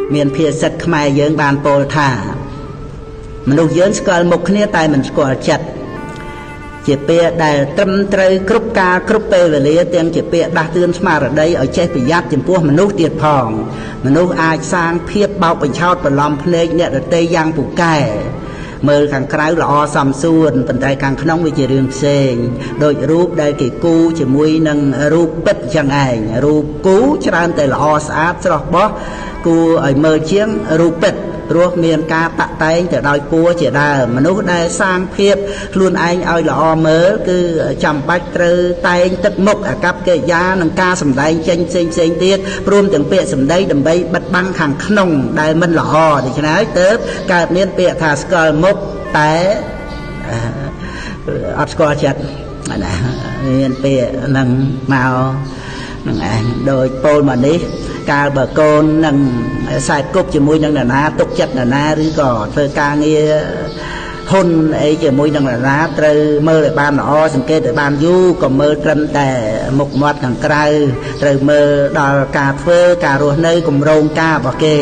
miền phía sạch khmai dưỡng bàn bồ thảមនុស្សយើងស្គាល់មុខគ្នាតែមិនស្គាល់ចិត្តជាពាក្យដែលត្រឹមត្រូវគ្រប់កាលគ្រប់ពេលវេលាទាំងជាពាក្យដាស់តឿនស្មារតីឲ្យចេះប្រយ័ត្នចំពោះមនុស្សទៀតផងមនុស្សអាចសាងភាពបោកបញ្ឆោតបន្លំភ្នែកអ្នកដទៃយ៉ាងពូកែមើលខាងក្រៅល្អសំសួនប៉ុន្តែខាងក្នុងវាជារឿងផ្សេងដូចរូបដែលគេគូជាមួយនឹងរូបពិតចឹងឯងរូបគូច្រើនតែល្អស្អាតស្រស់បោះគួរឲ្យមើលជាងរូបពិតព្រោះមានការតាក់តែងទៅដោយពណ៌ជាដើមមនុស្សដែលសាងភាពខ្លួនឯងឲ្យល្អមើលគឺចាំបាច់ត្រូវតែងទឹកមុខអាកប្បកិរិយានិងការសម្ដែងចេញផ្សេងទៀតព្រមទាំងពាក្យសម្ដីដើម្បីបិទបាំងខាងក្នុងដែលមិនល្អដូច្នេះហើយទើបកើតមានពាក្យថាស្គាល់មុខតែអត់ស្គាល់ចិត្តណាមានពាក្យហ្នឹងមកនឹងឯងដោយពោលមកនេះកាលបើកូននឹងខ្សែគប់ជាមួយនឹងអ្នកណាទុកចិត្តអ្នកណាឬក៏ធ្វើការងារហ៊ុនអីជាមួយនឹងអ្នកណាត្រូវមើលឲ្យបានល្អសង្កេតឲ្យបានយូរក៏មើលត្រឹមតែមុខមាត់ខាងក្រៅត្រូវមើលដល់ការធ្វើការរស់នៅគម្រោងការរបស់គេ